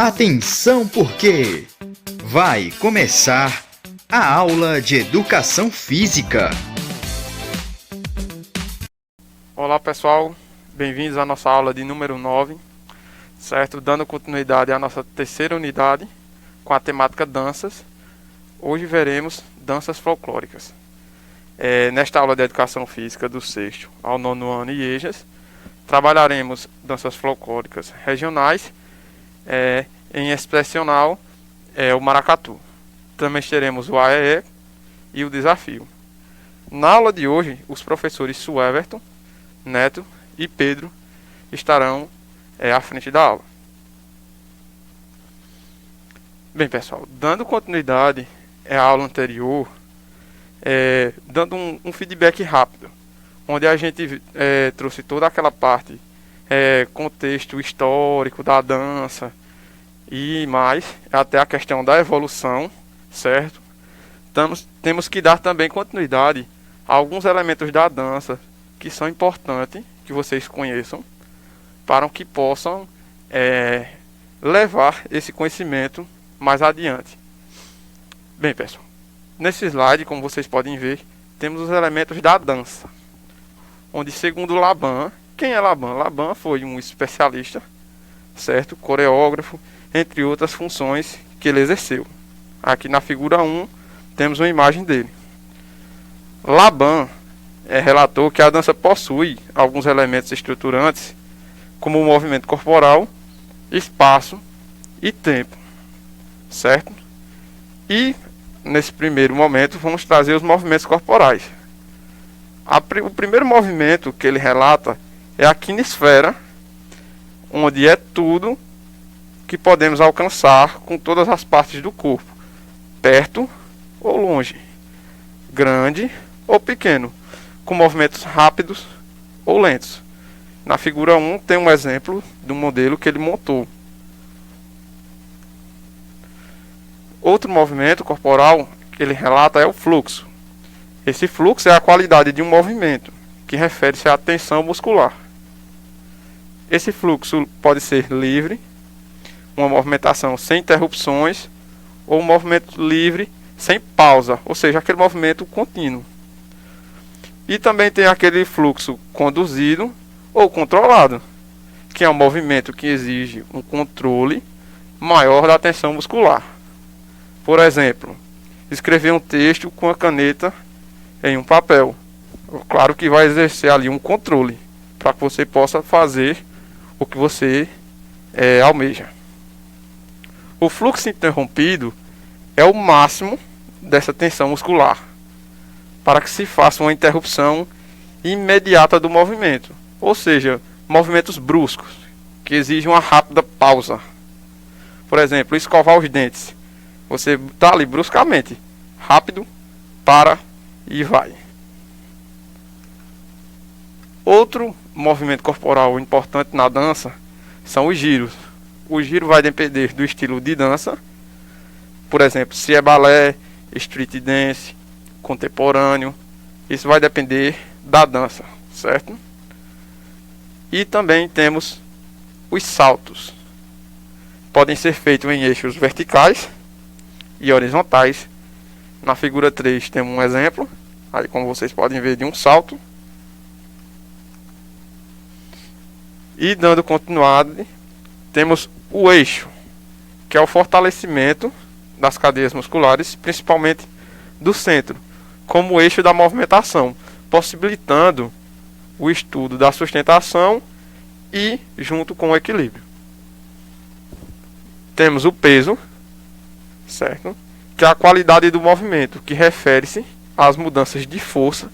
Atenção porque vai começar a aula de Educação Física. Olá pessoal, bem-vindos à nossa aula de número 9, certo? Dando continuidade à nossa terceira unidade com a temática danças. Hoje veremos danças folclóricas. Nesta aula de Educação Física do 6º ao 9º ano IEJAS, trabalharemos danças folclóricas regionais, em expressional o maracatu. Também teremos o aé e o desafio. Na aula de hoje, os professores Sueverton, Neto e Pedro estarão à frente da aula. Bem pessoal, dando continuidade à aula anterior, dando um feedback rápido, onde a gente trouxe toda aquela parte, contexto histórico da dança e mais, até a questão da evolução, certo? Temos que dar também continuidade a alguns elementos da dança que são importantes, que vocês conheçam, para que possam levar esse conhecimento mais adiante. Bem pessoal, nesse slide, como vocês podem ver, temos os elementos da dança, onde segundo Laban, quem é Laban? Laban foi um especialista, certo? Coreógrafo, entre outras funções que ele exerceu. Aqui na figura 1 temos uma imagem dele. Laban relatou que a dança possui alguns elementos estruturantes, como o movimento corporal, espaço e tempo, certo? E nesse primeiro momento vamos trazer os movimentos corporais. O primeiro movimento que ele relata é a quinesfera, onde é tudo que podemos alcançar com todas as partes do corpo, perto ou longe, grande ou pequeno, com movimentos rápidos ou lentos. Na figura 1 tem um exemplo do modelo que ele montou. Outro movimento corporal que ele relata é o fluxo. Esse fluxo é a qualidade de um movimento, que refere-se à tensão muscular. Esse fluxo pode ser livre, uma movimentação sem interrupções, ou um movimento livre sem pausa, ou seja, aquele movimento contínuo. E também tem aquele fluxo conduzido ou controlado, que é um movimento que exige um controle maior da tensão muscular. Por exemplo, escrever um texto com a caneta em um papel. Claro que vai exercer ali um controle para que você possa fazer o que você almeja. O fluxo interrompido é o máximo dessa tensão muscular, para que se faça uma interrupção imediata do movimento, ou seja, movimentos bruscos, que exigem uma rápida pausa. Por exemplo, escovar os dentes. Você está ali bruscamente, rápido, para e vai. Outro movimento corporal importante na dança são os giros. O giro vai depender do estilo de dança. Por exemplo, se é balé, street dance, contemporâneo. Isso vai depender da dança, certo? E também temos os saltos. Podem ser feitos em eixos verticais e horizontais. Na figura 3 temos um exemplo, aí como vocês podem ver, de um salto. E dando continuidade, temos o eixo, que é o fortalecimento das cadeias musculares, principalmente do centro, como eixo da movimentação, possibilitando o estudo da sustentação e junto com o equilíbrio. Temos o peso, certo? Que é a qualidade do movimento, que refere-se às mudanças de força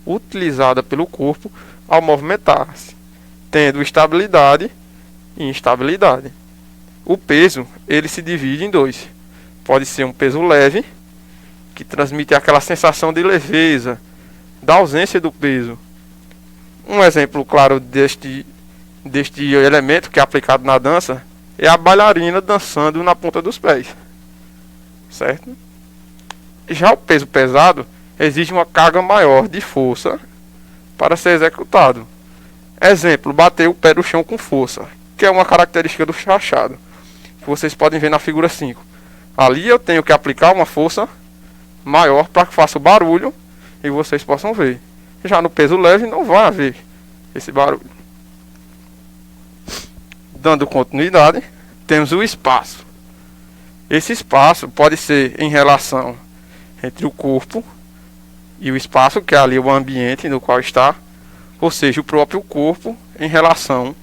utilizada pelo corpo ao movimentar-se, tendo estabilidade e instabilidade. O peso, ele se divide em dois. Pode ser um peso leve, que transmite aquela sensação de leveza, da ausência do peso. Um exemplo claro deste elemento que é aplicado na dança é a bailarina dançando na ponta dos pés, certo? Já o peso pesado exige uma carga maior de força para ser executado. Exemplo, bater o pé no chão com força, que é uma característica do chachado. que vocês podem ver na figura 5. Ali eu tenho que aplicar uma força maior para que faça o barulho e vocês possam ver. Já no peso leve não vai haver esse barulho. Dando continuidade, temos o espaço. Esse espaço pode ser em relação entre o corpo e o espaço, que é ali o ambiente no qual está, ou seja, o próprio corpo em relação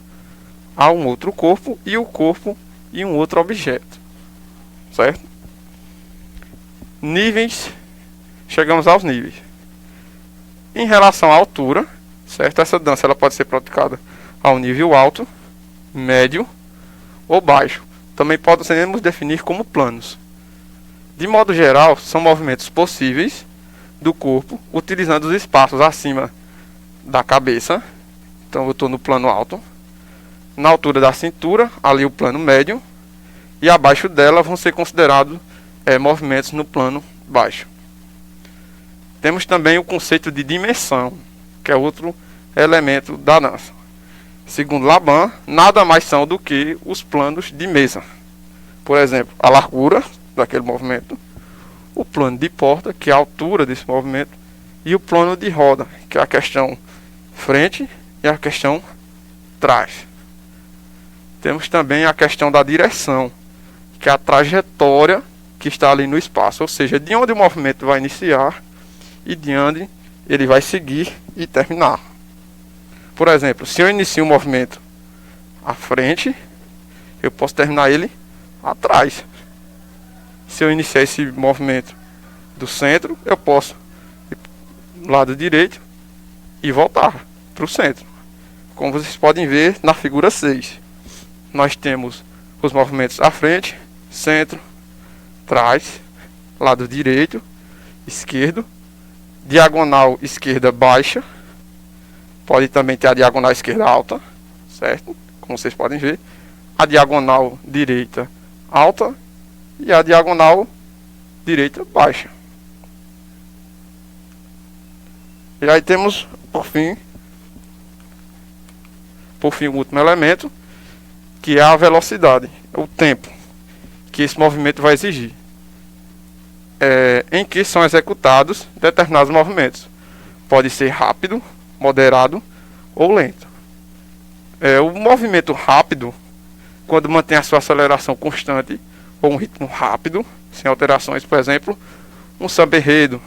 a um outro corpo e o corpo e um outro objeto, certo? Níveis, chegamos aos níveis. Em relação à altura, certo? Essa dança ela pode ser praticada ao nível alto, médio ou baixo. Também podemos definir como planos. De modo geral, são movimentos possíveis do corpo, utilizando os espaços acima da cabeça. Então eu estou no plano alto. Na altura da cintura, ali o plano médio. E abaixo dela vão ser considerados movimentos no plano baixo. Temos também o conceito de dimensão, que é outro elemento da dança. Segundo Laban, nada mais são do que os planos de mesa. Por exemplo, a largura daquele movimento, o plano de porta, que é a altura desse movimento, e o plano de roda, que é a questão frente e a questão trás. Temos também a questão da direção, que é a trajetória que está ali no espaço, ou seja, de onde o movimento vai iniciar e de onde ele vai seguir e terminar. Por exemplo, se eu inicio um movimento à frente, eu posso terminar ele atrás. Se eu iniciar esse movimento do centro, eu posso ir do lado direito e voltar para o centro. Como vocês podem ver na figura 6. Nós temos os movimentos à frente, centro, trás, lado direito, esquerdo, diagonal esquerda baixa, pode também ter a diagonal esquerda alta, certo? Como vocês podem ver, a diagonal direita alta e a diagonal direita baixa. E aí temos, por fim, o último elemento, que é a velocidade, o tempo que esse movimento vai exigir, em que são executados determinados movimentos. Pode ser rápido, moderado ou lento. O movimento rápido, quando mantém a sua aceleração constante ou um ritmo rápido, sem alterações, por exemplo, um samba-enredo,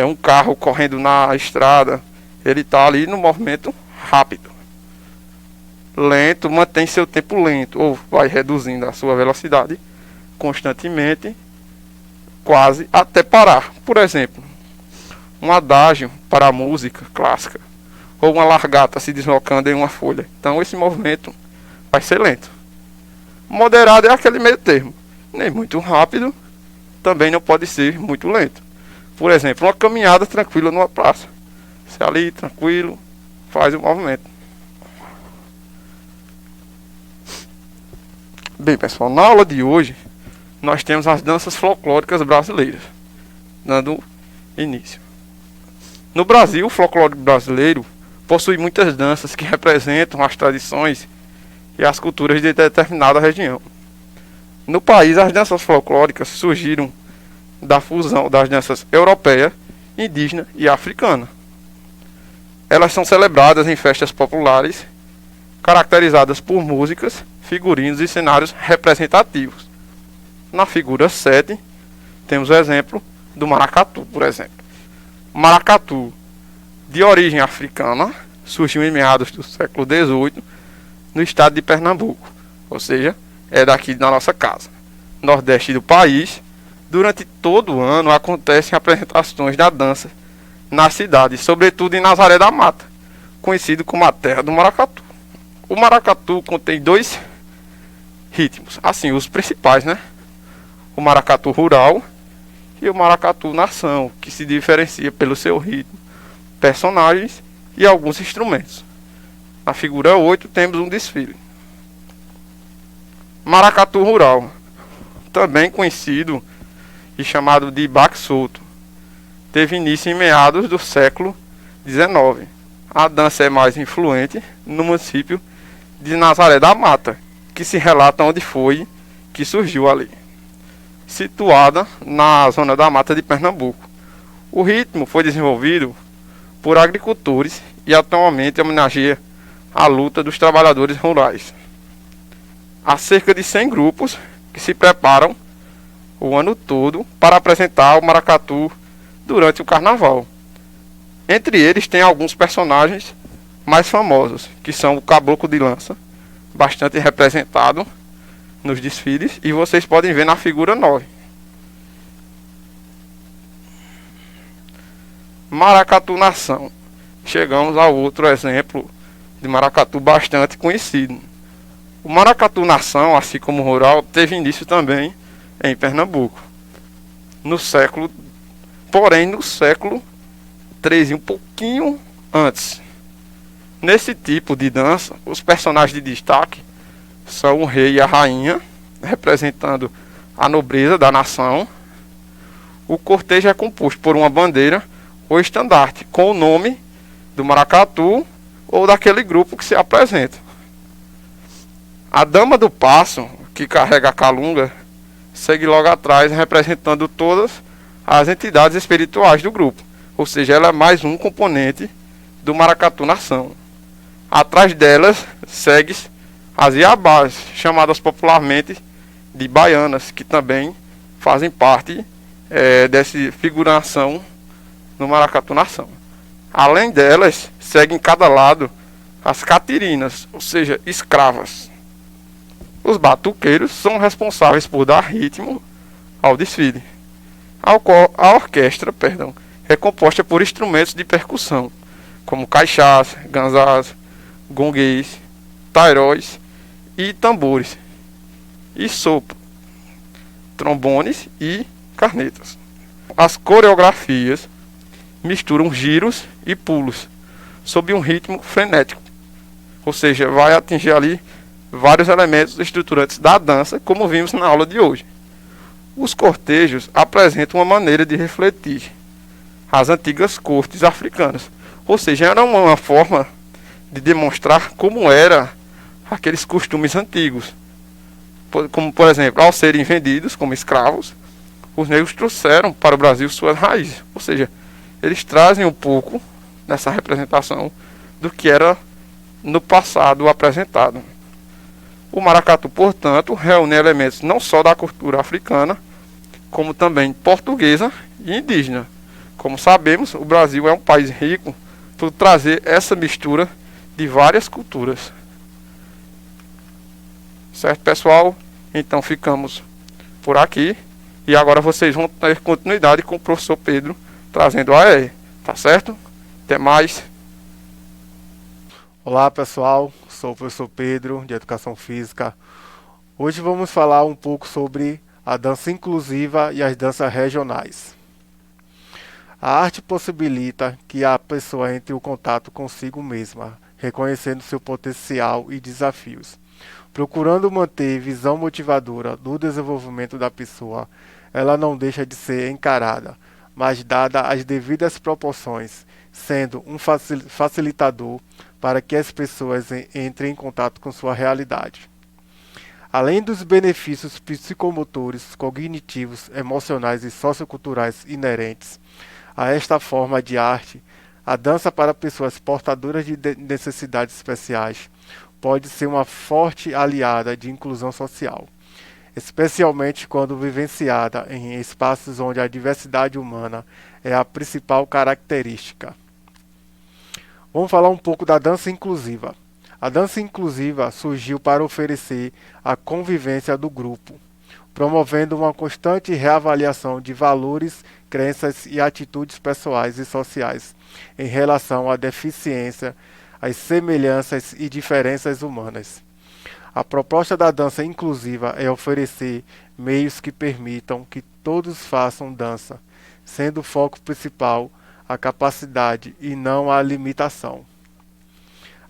um carro correndo na estrada, ele está ali no movimento rápido. Lento, mantém seu tempo lento, ou vai reduzindo a sua velocidade constantemente, quase até parar. Por exemplo, um adágio para a música clássica, ou uma largata se deslocando em uma folha. Então esse movimento vai ser lento. Moderado é aquele meio termo, nem muito rápido, também não pode ser muito lento. Por exemplo, uma caminhada tranquila numa praça. Você ali tranquilo, faz o movimento. Bem, pessoal, na aula de hoje nós temos as danças folclóricas brasileiras, dando início. No Brasil, o folclore brasileiro possui muitas danças que representam as tradições e as culturas de determinada região. No país, as danças folclóricas surgiram da fusão das danças europeia, indígena e africana. Elas são celebradas em festas populares, caracterizadas por músicas, figurinos e cenários representativos. Na figura 7, temos o exemplo do maracatu, por exemplo. O maracatu, de origem africana, surgiu em meados do século XVIII no estado de Pernambuco, ou seja, é daqui da nossa casa, nordeste do país. Durante todo o ano acontecem apresentações da dança na cidade, sobretudo em Nazaré da Mata, conhecido como a terra do maracatu. O maracatu contém dois ritmos, assim, os principais, né? O maracatu rural e o maracatu nação, que se diferencia pelo seu ritmo, personagens e alguns instrumentos. Na figura 8 temos um desfile. Maracatu rural, também conhecido e chamado de baque solto, teve início em meados do século XIX. A dança é mais influente no município de Nazaré da Mata, que se relata onde foi que surgiu ali, situada na zona da Mata de Pernambuco. O ritmo foi desenvolvido por agricultores e atualmente homenageia a luta dos trabalhadores rurais. Há cerca de 100 grupos que se preparam o ano todo para apresentar o maracatu durante o carnaval. Entre eles tem alguns personagens mais famosos, que são o caboclo de lança, bastante representado nos desfiles, e vocês podem ver na figura 9. Maracatu Nação. Chegamos ao outro exemplo de maracatu bastante conhecido. O Maracatu Nação, assim como o rural, teve início também em Pernambuco. No século XIII, um pouquinho antes. Nesse tipo de dança, os personagens de destaque são o rei e a rainha, representando a nobreza da nação. O cortejo é composto por uma bandeira ou estandarte, com o nome do maracatu ou daquele grupo que se apresenta. A dama do passo, que carrega a calunga, segue logo atrás, representando todas as entidades espirituais do grupo. Ou seja, ela é mais um componente do Maracatu Nação. Atrás delas segue as iabás, chamadas popularmente de baianas, que também fazem parte dessa figuração no Maracatu Nação. Além delas, seguem em cada lado as catirinas, ou seja, escravas. Os batuqueiros são responsáveis por dar ritmo ao desfile. A orquestra, é composta por instrumentos de percussão, como caixás, ganzás, gonguês, tairóis e tambores, e sopro, trombones e cornetas. As coreografias misturam giros e pulos, sob um ritmo frenético, ou seja, vai atingir ali vários elementos estruturantes da dança, como vimos na aula de hoje. Os cortejos apresentam uma maneira de refletir as antigas cortes africanas, ou seja, era uma forma de demonstrar como eram aqueles costumes antigos, como por exemplo, ao serem vendidos como escravos, os negros trouxeram para o Brasil suas raízes, ou seja, eles trazem um pouco nessa representação do que era no passado apresentado. O maracatu, portanto, reúne elementos não só da cultura africana, como também portuguesa e indígena. Como sabemos, o Brasil é um país rico por trazer essa mistura de várias culturas. Certo, pessoal? Então ficamos por aqui. E agora vocês vão ter continuidade com o professor Pedro trazendo a AE. Tá certo? Até mais. Olá pessoal, sou o professor Pedro de Educação Física. Hoje vamos falar um pouco sobre a dança inclusiva e as danças regionais. A arte possibilita que a pessoa entre em contato consigo mesma, reconhecendo seu potencial e desafios. Procurando manter visão motivadora do desenvolvimento da pessoa, ela não deixa de ser encarada, mas dada as devidas proporções, sendo um facilitador para que as pessoas entrem em contato com sua realidade. Além dos benefícios psicomotores, cognitivos, emocionais e socioculturais inerentes a esta forma de arte, a dança para pessoas portadoras de necessidades especiais pode ser uma forte aliada de inclusão social, especialmente quando vivenciada em espaços onde a diversidade humana é a principal característica. Vamos falar um pouco da dança inclusiva. A dança inclusiva surgiu para oferecer a convivência do grupo, promovendo uma constante reavaliação de valores, crenças e atitudes pessoais e sociais em relação à deficiência, às semelhanças e diferenças humanas. A proposta da dança inclusiva é oferecer meios que permitam que todos façam dança, sendo o foco principal a capacidade e não a limitação.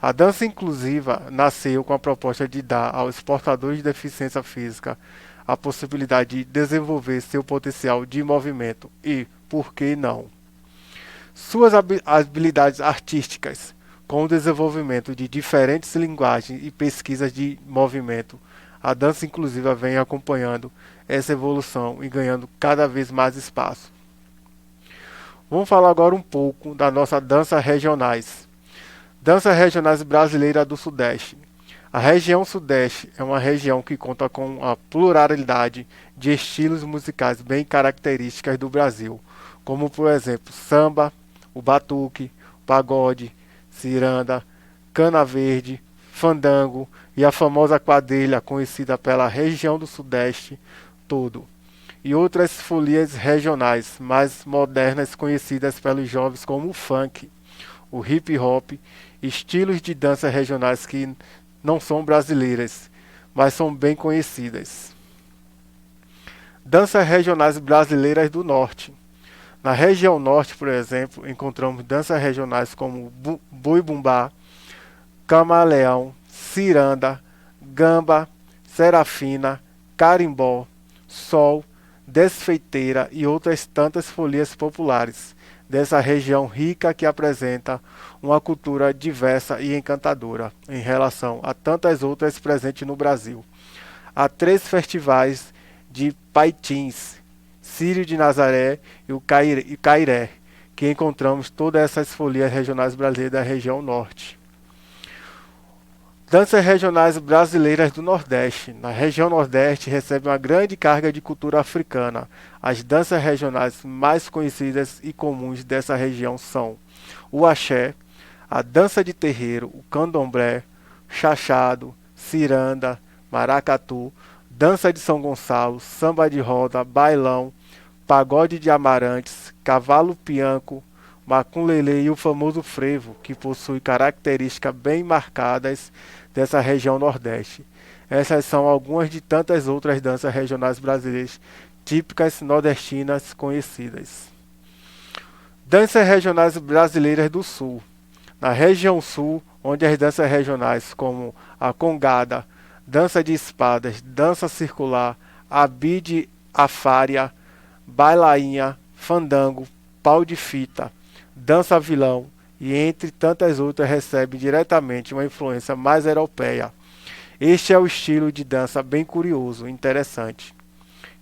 A dança inclusiva nasceu com a proposta de dar aos portadores de deficiência física a possibilidade de desenvolver seu potencial de movimento e, por que não, suas habilidades artísticas, com o desenvolvimento de diferentes linguagens e pesquisas de movimento, a dança inclusiva vem acompanhando essa evolução e ganhando cada vez mais espaço. Vamos falar agora um pouco da nossa danças regionais. Danças regionais brasileiras do Sudeste. A região Sudeste é uma região que conta com a pluralidade de estilos musicais bem características do Brasil, como por exemplo samba, o batuque, pagode, ciranda, cana verde, fandango e a famosa quadrilha conhecida pela região do Sudeste todo, e outras folias regionais mais modernas conhecidas pelos jovens como o funk, o hip hop, estilos de dança regionais que não são brasileiras, mas são bem conhecidas. Danças regionais brasileiras do Norte. Na região Norte, por exemplo, encontramos danças regionais como boi-bumbá, camaleão, ciranda, gamba, serafina, carimbó, sol, desfeiteira e outras tantas folias populares dessa região rica que apresenta uma cultura diversa e encantadora em relação a tantas outras presentes no Brasil. Há 3 festivais de Paitins, Círio de Nazaré e o Cairé, que encontramos todas essas folias regionais brasileiras da região Norte. Danças regionais brasileiras do Nordeste. Na região Nordeste recebe uma grande carga de cultura africana. As danças regionais mais conhecidas e comuns dessa região são o axé, a dança de terreiro, o candomblé, chachado, ciranda, maracatu, dança de São Gonçalo, samba de roda, bailão, pagode de Amarantes, cavalo pianco, macumlele e o famoso frevo, que possui características bem marcadas dessa região Nordeste. Essas são algumas de tantas outras danças regionais brasileiras típicas nordestinas conhecidas. Danças regionais brasileiras do Sul. Na região Sul, onde as danças regionais como a congada, dança de espadas, dança circular, abide afária, bailainha, fandango, pau de fita, dança vilão e entre tantas outras recebe diretamente uma influência mais europeia. Este é o estilo de dança bem curioso e interessante,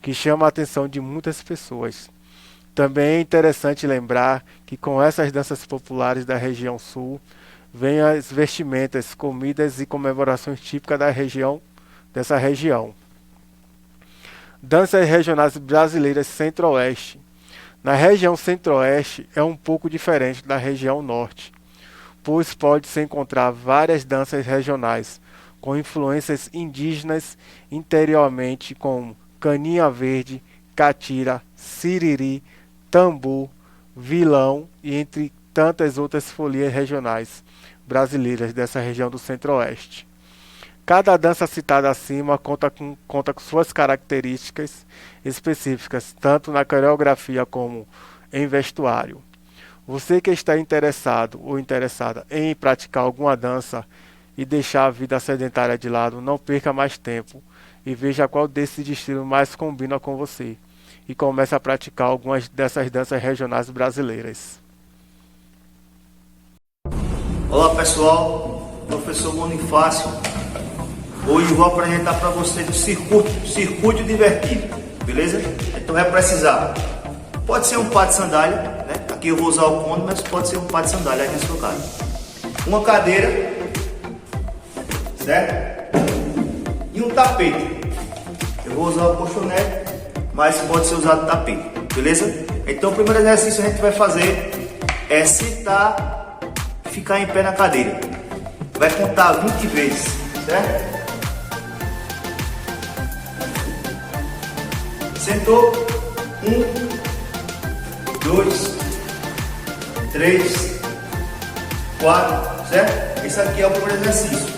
que chama a atenção de muitas pessoas. Também é interessante lembrar que com essas danças populares da região sul, vêm as vestimentas, comidas e comemorações típicas dessa região. Danças regionais brasileiras Centro-Oeste. Na região Centro-Oeste é um pouco diferente da região Norte, pois pode-se encontrar várias danças regionais com influências indígenas interiormente como caninha verde, catira, siriri, tambu, vilão e entre tantas outras folias regionais brasileiras dessa região do Centro-Oeste. Cada dança citada acima conta com suas características específicas, tanto na coreografia como em vestuário. Você que está interessado ou interessada em praticar alguma dança e deixar a vida sedentária de lado, não perca mais tempo e veja qual desses estilos mais combina com você e comece a praticar algumas dessas danças regionais brasileiras. Olá pessoal, professor Bonifácio. Hoje eu vou apresentar para vocês o circuito divertido, beleza? Então vai precisar, pode ser um par de sandália, né? Aqui eu vou usar o cone, mas pode ser um par de sandália aí na sua casa. Uma cadeira, certo? E um tapete. Eu vou usar o colchonete, mas pode ser usado tapete, beleza? Então o primeiro exercício a gente vai fazer é sentar e ficar em pé na cadeira. Vai contar 20 vezes, certo? Sentou, 1, 2, 3, 4, certo? Esse aqui é o primeiro exercício,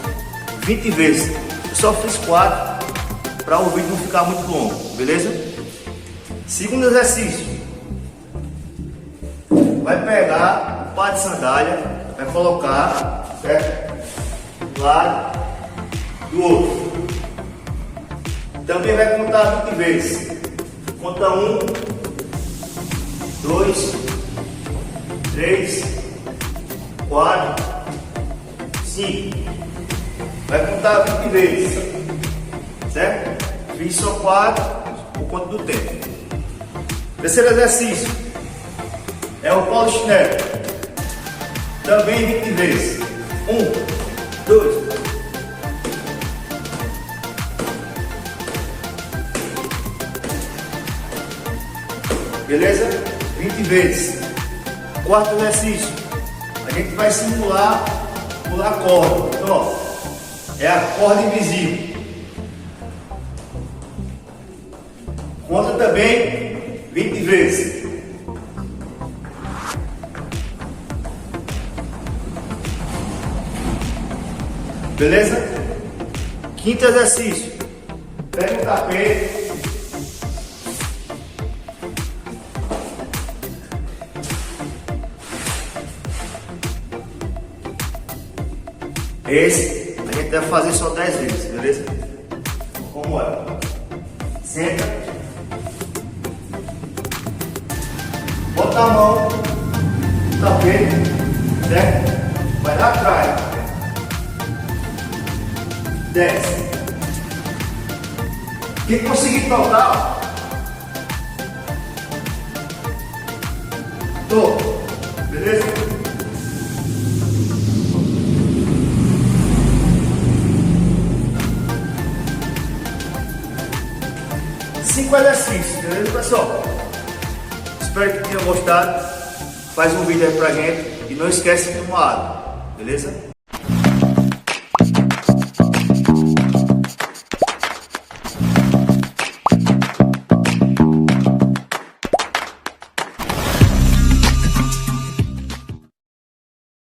20 vezes. Eu só fiz 4 para o vídeo não ficar muito longo, beleza? Segundo exercício, vai pegar um par de sandália, vai colocar, certo? Do lado do outro. Também vai contar 20 vezes. Conta 1, 2, 3, 4, 5. Vai contar 20 vezes. certo? Fiz só 4 por conta do tempo. Terceiro exercício é o polichinelo, também 20 vezes. 1, 2, beleza? 20 vezes. Quarto exercício, a gente vai simular pular corda. Então, ó, é a corda invisível. Conta também 20 vezes. Beleza? Quinto exercício, pega o tapete. Esse a gente deve fazer só 10 vezes, beleza? Como é? Senta. Bota a mão no tapete, certo? Vai lá atrás. Desce. Quem conseguir tocar, tô. Beleza? Cinco exercícios, beleza, pessoal? Espero que tenham gostado. Faz um vídeo aí pra gente e não esquece de tomar água, beleza?